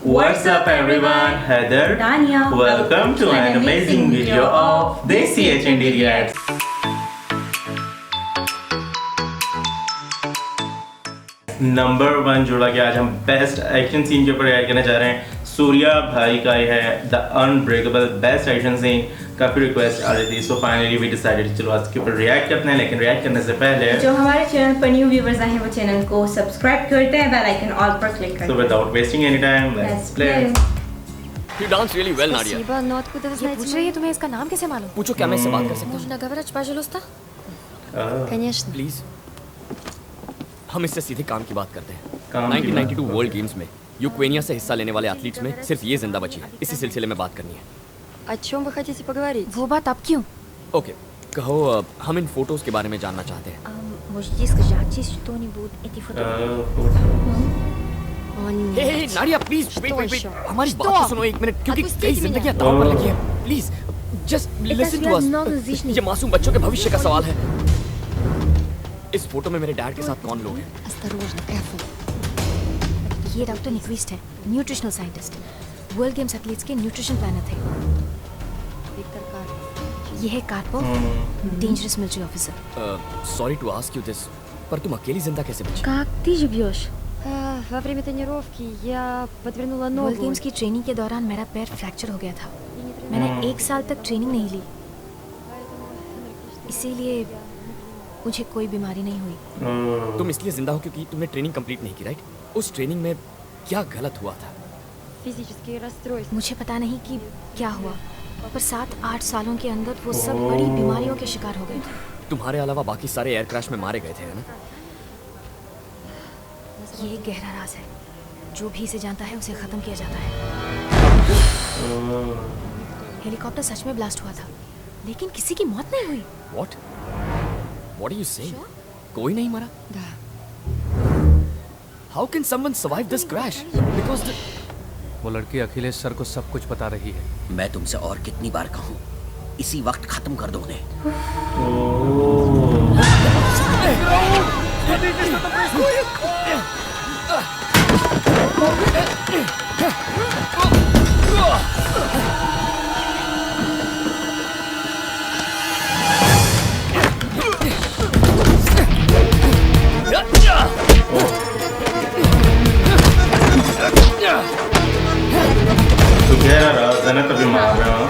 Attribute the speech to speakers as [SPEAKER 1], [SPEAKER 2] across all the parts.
[SPEAKER 1] What's up everyone? Heather,
[SPEAKER 2] Tanya.
[SPEAKER 1] welcome to an amazing video of Desi HND Reacts. Number 1 जोड़ा के आज हम best action scene के ऊपर रिएक्ट करने जा रहे हैं। सूर्या भाई का ये है the unbreakable best action scene. काफ़ी रिक्वेस्ट आ रही थी, सो फाइनली वी डिसाइडेड चलो आज के ऊपर रिएक्ट करते हैं। लेकिन रिएक्ट करने से पहले
[SPEAKER 2] जो हमारे चैनल पर न्यू व्यूअर्स आए हैं वो चैनल को सब्सक्राइब करते हैं, बेल आइकन ऑल पर क्लिक करते
[SPEAKER 1] हैं। So without wasting any time, let's play.
[SPEAKER 3] You dance really well, Nadia.
[SPEAKER 4] Спасибо, но откуда вы знаете?
[SPEAKER 5] पूछ रही है तुम्हें इसका नाम कैसे मालूम?
[SPEAKER 3] पूछो क्या मैं इससे बात कर सकता हूँ?
[SPEAKER 4] Можно говорить, пожалуйста? Конечно.
[SPEAKER 3] Please. हम इससे सीधे काम की बात करते हैं।
[SPEAKER 1] काम की
[SPEAKER 3] 1992
[SPEAKER 1] बात।
[SPEAKER 3] वर्ल्ड गेम्स में यूक्रेनिया से हिस्सा लेने वाले एथलीट्स में सिर्फ ये जिंदा बची है। इसी सिलसिले में बात करनी है।
[SPEAKER 4] О чем вы хотите поговорить?
[SPEAKER 5] वो बात अब क्यों?
[SPEAKER 3] ओके, कहो हम इन फोटोज के बारे में जानना चाहते हैं।
[SPEAKER 4] Можете сказать что-нибудь? Эти фото... О, нет.
[SPEAKER 3] Hey Nadia please
[SPEAKER 4] Что
[SPEAKER 3] wait
[SPEAKER 4] еще?
[SPEAKER 3] हमारी बात
[SPEAKER 4] Что?
[SPEAKER 3] तो सुनो एक मिनट, क्योंकि
[SPEAKER 4] Отпустите
[SPEAKER 3] कई
[SPEAKER 4] меня.
[SPEAKER 3] जिंदगियां दांव पर लगी हैं। प्लीज जस्ट लिसन टू
[SPEAKER 4] связано с
[SPEAKER 3] अस।
[SPEAKER 4] жизнью.
[SPEAKER 3] ये मासूम बच्चों के भविष्य का सवाल है। इस फोटो में मेरे डैड के साथ कौन लोग हैं?
[SPEAKER 4] Осторожно, careful.
[SPEAKER 5] ये डॉक्टर निक्विस्ट है, nutritional scientist. World games athletes के न्यूट्रिशन प्लानर थे।
[SPEAKER 4] Виктор Карп.
[SPEAKER 5] ये है Karpo, dangerous military officer.
[SPEAKER 3] Sorry to ask you this, पर तुम अकेली जिंदा कैसे बची?
[SPEAKER 4] Как ты живешь? Во время тренировки я подвернула
[SPEAKER 5] वर्ल्ड
[SPEAKER 4] ногу.
[SPEAKER 5] गेम्स की ट्रेनिंग के दौरान मेरा पैर फ्रैक्चर हो गया था। मैंने 1 साल तक ट्रेनिंग नहीं ली, इसीलिए मुझे कोई बीमारी नहीं हुई।
[SPEAKER 3] तुम इसलिए जिंदा हो क्योंकि तुमने ट्रेनिंग कंप्लीट नहीं की, राइट? उस ट्रेनिंग में क्या गलत हुआ था?
[SPEAKER 4] Физические расстройства.
[SPEAKER 5] मुझे पता नहीं कि क्या हुआ, पर 7-8 सालों के अंदर वो सब बड़ी बीमारियों के शिकार हो गए थे।
[SPEAKER 3] तुम्हारे अलावा बाकी सारे एयर क्रैश में मारे गए थे, है ना?
[SPEAKER 5] ये एक गहरा राज है, जो भी इसे जानता है उसे खत्म किया जाता है। हेलीकॉप्टर सच में ब्लास्ट हुआ था, लेकिन किसी की मौत नहीं हुई।
[SPEAKER 3] What? What are you saying? कोई नहीं मरा?
[SPEAKER 4] Да.
[SPEAKER 3] How can someone survive this crash? Because the...
[SPEAKER 6] वो लड़की अखिलेश सर को सब कुछ बता रही है।
[SPEAKER 7] मैं तुमसे और कितनी बार कहूँ, इसी वक्त खत्म कर दो उन्हें।
[SPEAKER 1] तो गहरा राज है ना, तभी मार रहे हो।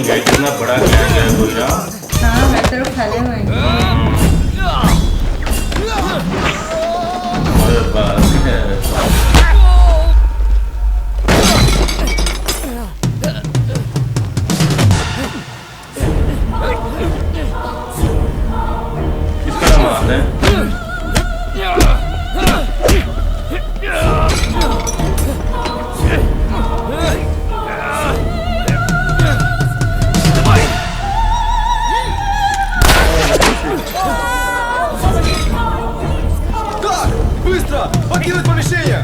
[SPEAKER 1] कितना बड़ा गैंग है कोई ना।
[SPEAKER 2] हाँ मैं तो खाले हुए
[SPEAKER 1] किसका नाम है?
[SPEAKER 8] Покинуть помещение!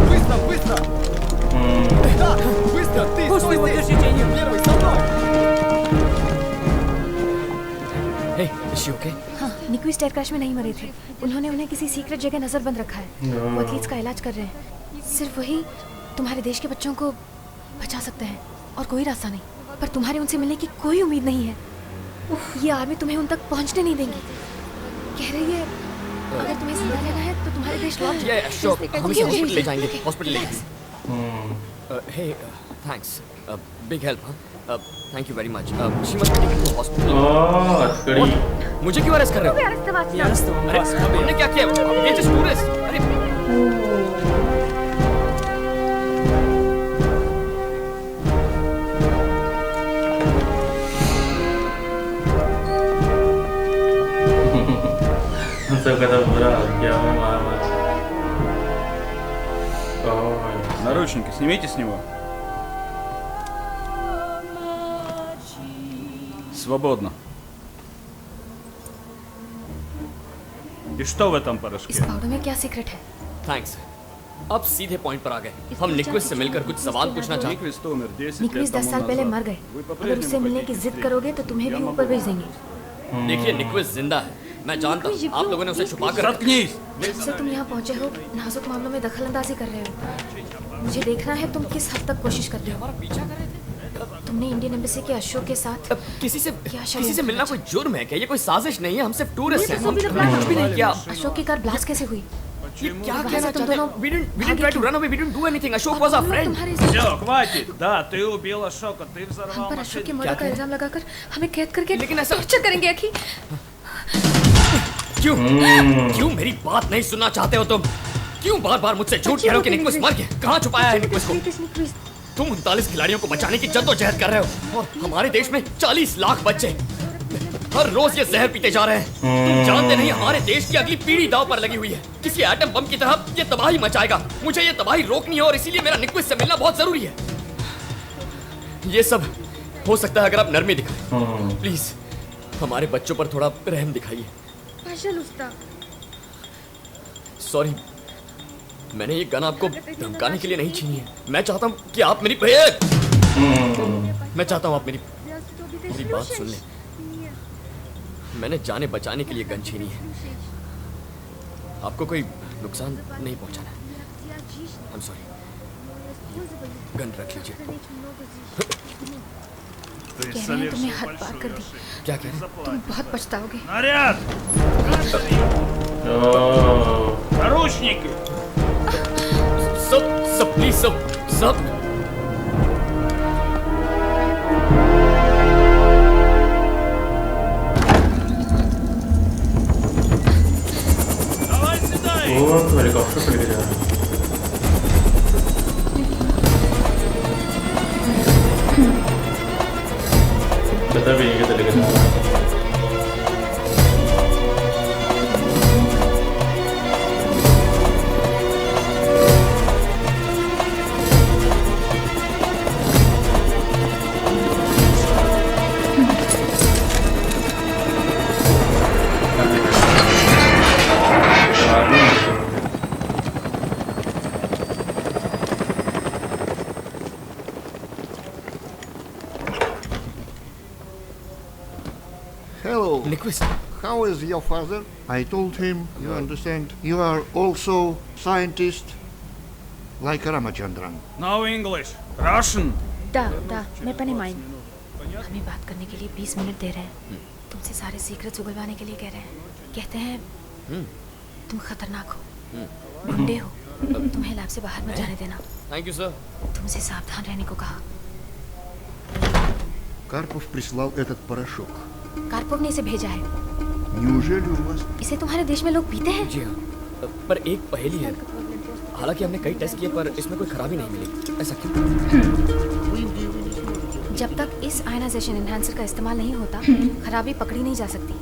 [SPEAKER 8] Быстро, быстро! Да, быстро! Ты стой здесь! Первый, со мной!
[SPEAKER 3] Hey, is she okay?
[SPEAKER 5] हाँ, निक्विस्ट एयर क्रैश में नहीं मरे थे। उन्होंने उन्हें किसी सीक्रेट जगह नजरबंद रखा है। वो एथलीट्स का इलाज कर रहे हैं। सिर्फ वही तुम्हारे देश के बच्चों को बचा सकते हैं, और कोई रास्ता नहीं। पर तुम्हारे उनसे मिलने की कोई उम्मीद नहीं है। ये आर्मी तुम्हें उन तक पहुंचने नहीं देंगी। कह रही है अगर तुम्हें जिंदा रहना है तो तुम्हारे देश लौट जाओ।
[SPEAKER 3] Yeah, sure. हम इसे
[SPEAKER 5] Okay,
[SPEAKER 3] हॉस्पिटल ले
[SPEAKER 5] okay,
[SPEAKER 3] जाएंगे।
[SPEAKER 5] okay.
[SPEAKER 3] हॉस्पिटल ले जाएंगे। Hey, thanks. Big help. Thank you very much. She must be taken to hospital.
[SPEAKER 1] अतकड़ी
[SPEAKER 3] मुझे क्यों अरेस्ट कर रहे हो? अरे तुमने क्या किया? ये जस्ट टूरिस्ट। अरे
[SPEAKER 1] सबका तो बुरा हाल किया मैं मार मार।
[SPEAKER 8] Наручники снимите с него. Свободно. И что в этом
[SPEAKER 5] इस
[SPEAKER 8] порошке?
[SPEAKER 5] पाउडर में क्या सीक्रेट है?
[SPEAKER 3] थैंक्स। अब सीधे पॉइंट पर आ गए। हम निक्विस्ट से मिलकर कुछ सवाल पूछना चाहते हैं।
[SPEAKER 8] Никвист умер 10
[SPEAKER 5] निक्विस
[SPEAKER 8] лет
[SPEAKER 5] 10
[SPEAKER 8] тому
[SPEAKER 5] साल पहले
[SPEAKER 8] назад.
[SPEAKER 5] मर गए।
[SPEAKER 8] Вы
[SPEAKER 5] अगर उससे मिलने की जिद करोगे तो तुम्हें भी ऊपर भेज देंगे।
[SPEAKER 3] देखिए निक्विस्ट जिंदा है, मैं जानता हूँ। आप लोगों ने उसे छुपा कर
[SPEAKER 8] Заткнись!
[SPEAKER 5] जब से तुम यहाँ पहुँचे हो नाजुक मामलों में दखल अंदाजी कर रहे हो। मुझे देखना है तुम किस हद तक कोशिश करते हो।
[SPEAKER 3] पीछा कर रहे थे।
[SPEAKER 5] तुमने इंडियन एम्बेसी के अशोक के साथ
[SPEAKER 3] अब किसी से
[SPEAKER 5] षड्यंत्र
[SPEAKER 3] मिलना कोई जुर्म है क्या? ये कोई साजिश नहीं है। हम सिर्फ टूरिस्ट हैं।
[SPEAKER 5] तो
[SPEAKER 3] हम
[SPEAKER 5] सभी लोग
[SPEAKER 3] कुछ भी नहीं किया।
[SPEAKER 5] अशोक की कार ब्लास्ट कैसे हुई?
[SPEAKER 3] ये क्या
[SPEAKER 5] वहाँ
[SPEAKER 3] कहना
[SPEAKER 5] से तुम
[SPEAKER 3] चाहते हैं?
[SPEAKER 5] दोनों
[SPEAKER 3] We didn't try to run away. We didn't do anything. Ashok was our
[SPEAKER 5] हम लोग
[SPEAKER 3] friend.
[SPEAKER 5] तुम्हारे
[SPEAKER 8] Все, हватит! Да, ты убил Ашока, ты
[SPEAKER 5] हम
[SPEAKER 8] взорвал
[SPEAKER 5] पर अशोक के
[SPEAKER 8] машину.
[SPEAKER 5] मर्डर का इल्जाम लगाकर हमें कैद करके
[SPEAKER 3] लेकिन ऐसा-
[SPEAKER 5] टॉर्चर करेंगे अखी।
[SPEAKER 3] क्यों मेरी बात नहीं सुनना चाहते हो तुम? क्यों बार बार मुझसे झूठ कह रहे हो कि निक्विस्ट मर गया? कहाँ छुपाया है निक्विस्ट को? तुम 39 खिलाड़ियों को बचाने की जद्दोजहद कर रहे हो और हमारे देश में 40 लाख बच्चे हर रोज ये जहर पीते जा रहे हैं। तुम जानते नहीं हमारे देश की अगली पीढ़ी दांव पर लगी हुई है। किसी एटम बम की तरह ये तबाही मचाएगा। मुझे ये तबाही रोकनी है और इसीलिए मेरा निक्विस्ट से मिलना बहुत जरूरी है। ये सब हो सकता है अगर आप नरमी दिखाएं। प्लीज हमारे बच्चों पर थोड़ा रहम दिखाइए। सॉरी, मैंने ये गन आपको धमकाने के लिए नहीं छीनी है। मैं चाहता हूँ कि आप मेरी मैं चाहता हूँ आप मेरी बात सुन लें। मैंने जाने बचाने के लिए गन छीनी है। आपको कोई नुकसान नहीं पहुंचाना है। I'm sorry। गन रख लीजिए।
[SPEAKER 8] Ты
[SPEAKER 5] कह रहे हैं तुमने हद पार कर दी।
[SPEAKER 3] क्या कह रहे हैं?
[SPEAKER 5] तुम बहुत पछताओगे।
[SPEAKER 8] Наряд! Наручники!
[SPEAKER 3] सब प्लीज सब
[SPEAKER 8] Давай сюда!
[SPEAKER 1] वो तो हेलीकॉप्टर पे लेके जा रहा है। पता भी नहीं किधर लेके जा रहा है।
[SPEAKER 9] Hello.
[SPEAKER 3] Nyquist
[SPEAKER 9] How is your father? I told him, you understand, you are also scientist like Ramachandran.
[SPEAKER 8] No English. Russian.
[SPEAKER 5] मैं पनेमाइन। हमें बात करने के लिए 20 मिनट दे रहे हैं। तुमसे सारे सीक्रेट्स उगलवाने के लिए कह रहे हैं। कहते हैं तुम खतरनाक हो, गुंडे हो, तुम्हें लैब से बाहर मत जाने देना।
[SPEAKER 3] Thank you sir.
[SPEAKER 5] तुमसे सावधान रहने को कहा।
[SPEAKER 9] Karpov прислал этот порошок.
[SPEAKER 5] कारपोव ने इसे भेजा है।
[SPEAKER 9] Неужели у вас...
[SPEAKER 5] इसे तुम्हारे देश में लोग पीते हैं?
[SPEAKER 3] जी हाँ, पर एक पहेली है। हालांकि हमने कई टेस्ट किए पर इसमें कोई खराबी नहीं मिली। ऐसा क्यों?
[SPEAKER 5] जब तक इस आयनाइजेशन एनहांसर का इस्तेमाल नहीं होता खराबी पकड़ी नहीं जा सकती।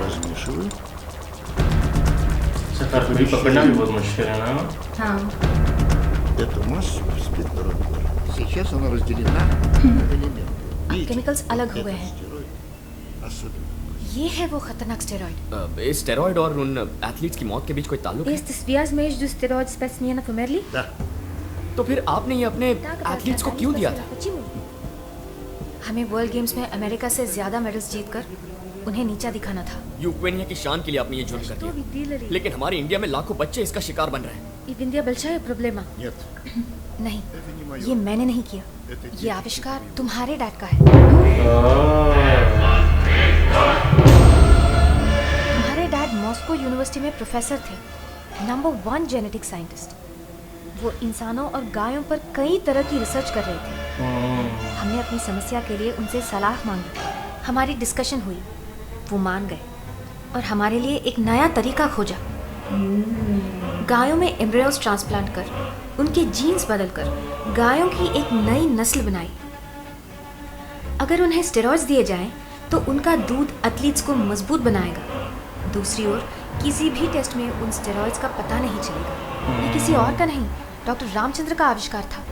[SPEAKER 9] Разрешили?
[SPEAKER 1] सफर भी पकड़ना भी बहुत मुश्किल है ना।
[SPEAKER 2] हाँ
[SPEAKER 9] Эту массу спидородной. Сейчас она разделена на элементы.
[SPEAKER 5] केमिकल्स अलग हुए हैं।
[SPEAKER 9] Стероид особенно.
[SPEAKER 5] ये है वो खतरनाक स्टेरॉइड।
[SPEAKER 3] इस स्टेरॉइड और उन एथलीट्स की मौत के बीच कोई ताल्लुक है?
[SPEAKER 5] Este desvias mesmo dos esteroides espécie formerly?
[SPEAKER 9] Да.
[SPEAKER 3] तो फिर आपने ये अपने एथलीट्स को क्यों दिया था?
[SPEAKER 5] हमें वर्ल्ड गेम्स में अमेरिका से ज्यादा मेडल्स जीतकर उन्हें नीचा दिखाना था।
[SPEAKER 3] यूक्रेनिया की शान के लिए आपने ये जुर्म कर दिया। लेकिन हमारे इंडिया में लाखों बच्चे इसका शिकार बन रहे हैं।
[SPEAKER 5] India большая проблема।
[SPEAKER 9] Нет.
[SPEAKER 5] नहीं, ये मैंने नहीं किया। ये आविष्कार तुम्हारे डैड का है। तुम्हारे डैड मॉस्को यूनिवर्सिटी में प्रोफेसर थे नंबर 1 जेनेटिक साइंटिस्ट। वो इंसानों और गायों पर कई तरह की रिसर्च कर रहे थे। हमने अपनी समस्या के लिए उनसे सलाह मांगी। हमारी डिस्कशन हुई, वो मान गए और हमारे लिए एक नया तरीका खोजा। गायों में एम्ब्रियोस ट्रांसप्लांट कर, उनके जीन्स बदलकर गायों की एक नई नस्ल बनाई। अगर उन्हें स्टेरॉइड्स दिए जाएं, तो उनका दूध एथलीट्स को मजबूत बनाएगा। दूसरी ओर किसी भी टेस्ट में उन स्टेरॉइड्स का पता नहीं चलेगा। ये किसी और का नहीं, डॉक्टर रामचंद्र का आविष्कार था।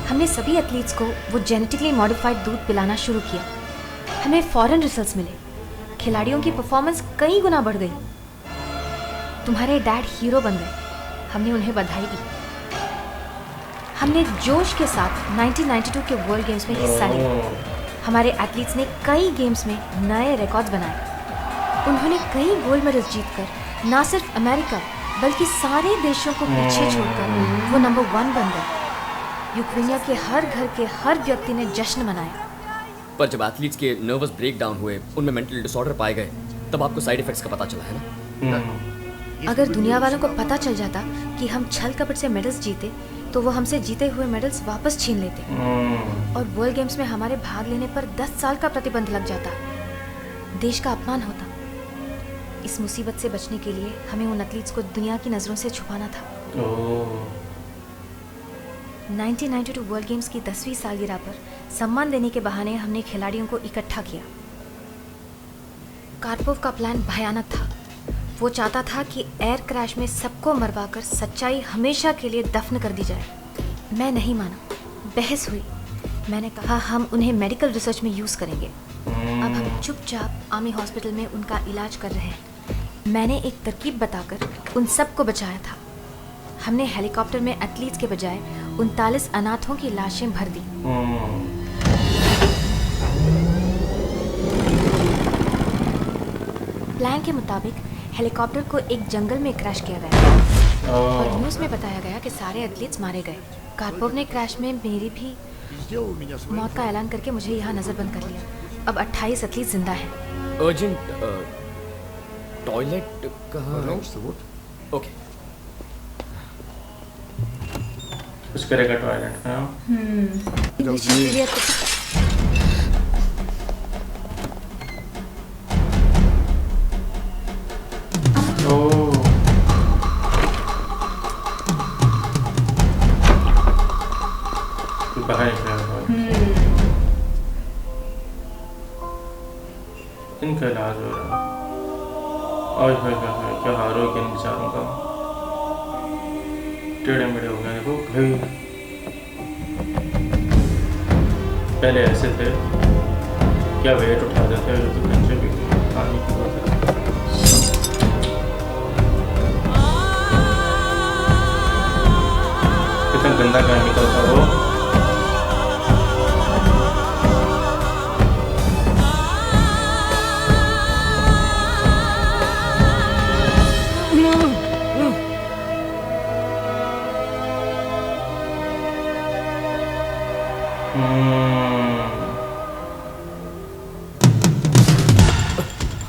[SPEAKER 5] हमने सभी एथलीट्स को वो जेनेटिकली मॉडिफाइड दूध पिलाना शुरू किया। हमें फौरन रिजल्ट्स मिले। खिलाड़ियों की परफॉर्मेंस कई गुना बढ़ गई। तुम्हारे डैड हीरो बन गए। हमने उन्हें बधाई दी। हमने जोश के साथ 1992 के वर्ल्ड गेम्स में हिस्सा लिया। हमारे एथलीट्स ने कई गेम्स में नए रिकॉर्ड्स बनाए। उन्होंने कई गोल्ड मेडल्स जीतकर ना सिर्फ अमेरिका बल्कि सारे देशों को पीछे छोड़कर वो नंबर 1 बन गए। यूक्रेनिया के हर घर के हर व्यक्ति ने जश्न मनाया।
[SPEAKER 3] पर जब एथलीट्स के नर्वस ब्रेकडाउन हुए, उनमें मेंटल डिसऑर्डर पाए गए, तब आपको साइड इफेक्ट्स का पता चला है ना?
[SPEAKER 5] अगर दुनिया वालों को पता चल जाता कि हम छल कपट से मेडल्स जीते, तो वो हमसे जीते हुए मेडल्स वापस छीन लेते और वर्ल्ड गेम्स में हमारे भाग लेने पर 10 साल का प्रतिबंध लग जाता। देश का अपमान होता। इस मुसीबत से बचने के लिए हमें उन एथलीट्स को दुनिया की नजरों से छुपाना था। 1992 वर्ल्ड गेम्स की 10वीं सालगिरह पर सम्मान देने के बहाने हमने खिलाड़ियों को इकट्ठा किया। कार्पोव का प्लान भयानक था। वो चाहता था कि एयर क्रैश में सबको मरवाकर सच्चाई हमेशा के लिए दफन कर दी जाए। मैं नहीं माना। बहस हुई। मैंने कहा हम उन्हें मेडिकल रिसर्च में यूज़ करेंगे। अब हम चुपचाप आर्मी हॉस्पिटल में उनका इलाज कर रहे हैं। मैंने एक तरकीब बताकर उन सबको बचाया था। हमने हेलीकॉप्टर में एथलीट्स के बजाय 39 अनाथों की लाशें भर दी। प्लान के मुताबिक हेलीकॉप्टर को एक जंगल में क्रैश किया गया और न्यूज़ में बताया गया कि सारे एथलीट्स मारे गए। कार्पोव ने क्रैश में मेरी भी मौत का ऐलान करके मुझे यहाँ नजरबंद कर लिया। अब 28 एथलीट जिंदा हैं।
[SPEAKER 3] अर्जेंट टॉयलेट कहाँ है? ओके।
[SPEAKER 1] कुछ करेगा टॉयलेट। इनका इलाज हो रहा है। क्या हाल हो गया इन बेचारों का। टेढ़े मेढ़े हो गए। देखो भाई, पहले ऐसे थे, क्या वेट उठाते थे, तो बच्चे भी पानी की बोतल। कितना गंदा केमिकल था वो।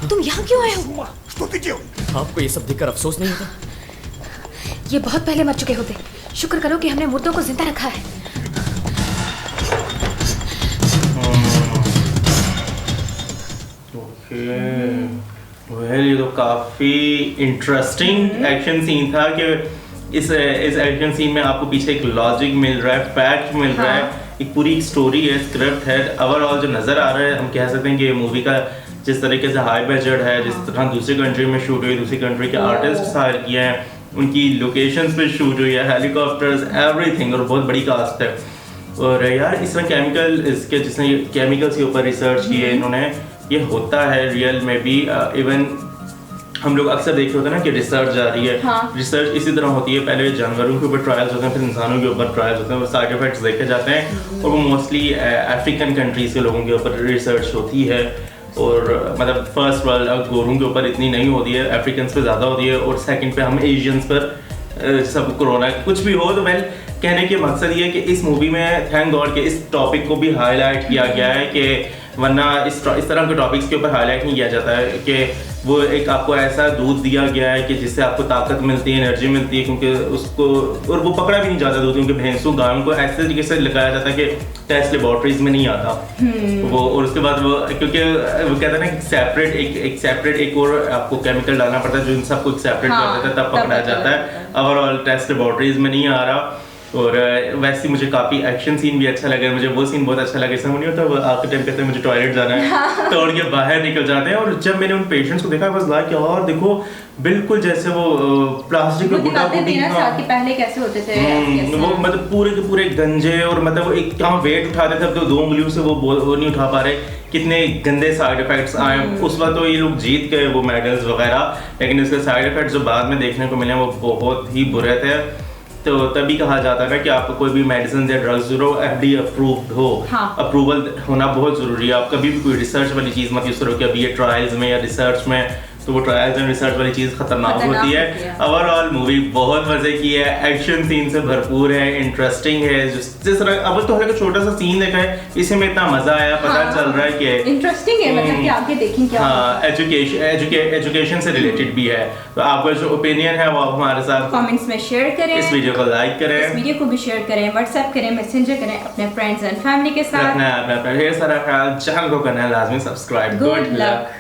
[SPEAKER 5] तुम यहाँ क्यों आए हो?
[SPEAKER 3] आपको ये सब देखकर अफसोस नहीं होता?
[SPEAKER 5] ये बहुत पहले मर चुके होते। शुक्र करो कि हमने मुर्दों को जिंदा रखा है।
[SPEAKER 1] ये तो काफी इंटरेस्टिंग एक्शन सीन था कि इस एक्शन सीन में आपको पीछे एक लॉजिक मिल रहा है, फैक्ट मिल रहा है, एक पूरी स्टोरी है, स्क्रिप्ट है। ओवरऑल जो नज़र आ रहा है, हम कह सकते हैं कि मूवी का जिस तरीके से हाई बजट है, जिस तरह दूसरी कंट्री में शूट हुई, दूसरी कंट्री के आर्टिस्ट हायर किए हैं, उनकी लोकेशंस पे शूट हुई है, हेलीकॉप्टर्स, एवरीथिंग, और बहुत बड़ी कास्ट है। और यार इस तरह केमिकल, इसके जिसने केमिकल्स के ऊपर रिसर्च की है इन्होंने, ये होता है रियल में भी। इवन हम लोग अक्सर देखे होते हैं ना कि रिसर्च जा रही है। रिसर्च इसी तरह होती है, पहले जानवरों के ऊपर ट्रायल्स होते हैं, फिर इंसानों के ऊपर ट्रायल्स होते हैं, और साइड इफेक्ट्स देखे जाते हैं। और वो मोस्टली अफ्रीकन कंट्रीज के लोगों के ऊपर रिसर्च होती है। और मतलब फर्स्ट वर्ल्ड गोरों के ऊपर इतनी नहीं होती है, अफ्रीकन पे ज़्यादा होती है। और सेकंड पे हम एशियंस पर सब कोरोना कुछ भी हो। तो वेल, कहने के मकसद ये है कि इस मूवी में थैंक गॉड कि इस टॉपिक को भी हाईलाइट किया गया है कि वरना इस तरह के टॉपिक्स के ऊपर हाईलाइट नहीं किया जाता है कि वो एक आपको ऐसा दूध दिया गया है कि जिससे आपको ताकत मिलती है, एनर्जी मिलती है, क्योंकि उसको और वो पकड़ा भी नहीं जाता दूध, क्योंकि भैंसों गायों को ऐसे तरीके से लगाया जाता है कि टेस्ट लेबॉर्ट्रीज में नहीं आता वो। और उसके बाद वो क्योंकि वो कहते हैं ना एक सेपरेट एक और आपको केमिकल डालना पड़ता है जो इन सबको सेपरेट कर देता है, तब पकड़ा जाता है। ओवरऑल टेस्ट लेबॉर्ट्रीज में नहीं आ रहा। और वैसे मुझे काफ़ी एक्शन सीन भी अच्छा लगा, मुझे वो सीन बहुत अच्छा लगा। समझ नहीं होता वो आखिर टाइम कहते हैं मुझे टॉयलेट जाना है तोड़ के बाहर निकल जाते हैं। और जब मैंने उन पेशेंट्स को देखा बस लाइक यार देखो बिल्कुल जैसे वो प्लास्टिक का गुड्डा
[SPEAKER 2] पहले कैसे होते थे
[SPEAKER 1] वो मतलब पूरे के पूरे गंजे, और मतलब एक कहाँ वेट उठाते थे, अब तो 2 उंगलियों से वो नहीं उठा पा रहे। कितने गंदे साइड इफेक्ट्स आए। उस वक्त तो ये लोग जीत गए वो मेडल्स वगैरह, लेकिन इसके साइड इफेक्ट्स जो बाद में देखने को मिले वो बहुत ही बुरे थे। तो तभी कहा जाता है कि आपको कोई भी मेडिसिन या ड्रग्स जो FDA अप्रूव्ड हो, अप्रूवल होना बहुत ज़रूरी है। आप कभी भी कोई रिसर्च वाली चीज़ मत यूज़ करो कि अभी ये ट्रायल्स में या रिसर्च में, तो वो ट्रायल्स एंड रिसर्च वाली चीज़ खतरनाक होती है। ओवरऑल मूवी बहुत मज़े की है, एक्शन सीन से भरपूर है, इंटरेस्टिंग है। जिस तरह अब तो हल्का छोटा सा सीन देखा है, इसी में इतना मज़ा आया, पता चल रहा है कि
[SPEAKER 2] इंटरेस्टिंग है, मतलब कि आगे देखें क्या।
[SPEAKER 1] हाँ, एजुकेशन से रिलेटेड भी है। तो आपका जो ओपिनियन है वो आप हमारे साथ
[SPEAKER 2] कमेंट्स में शेयर करें,
[SPEAKER 1] इस वीडियो को लाइक करें,
[SPEAKER 2] इस वीडियो को भी शेयर करें, व्हाट्सएप करें, मैसेंजर करें अपने फ्रेंड्स एंड फैमिली के साथ।
[SPEAKER 1] अपना ढेर सारा ख्याल, चैनल को करना है लाजमी सब्सक्राइब। Good luck.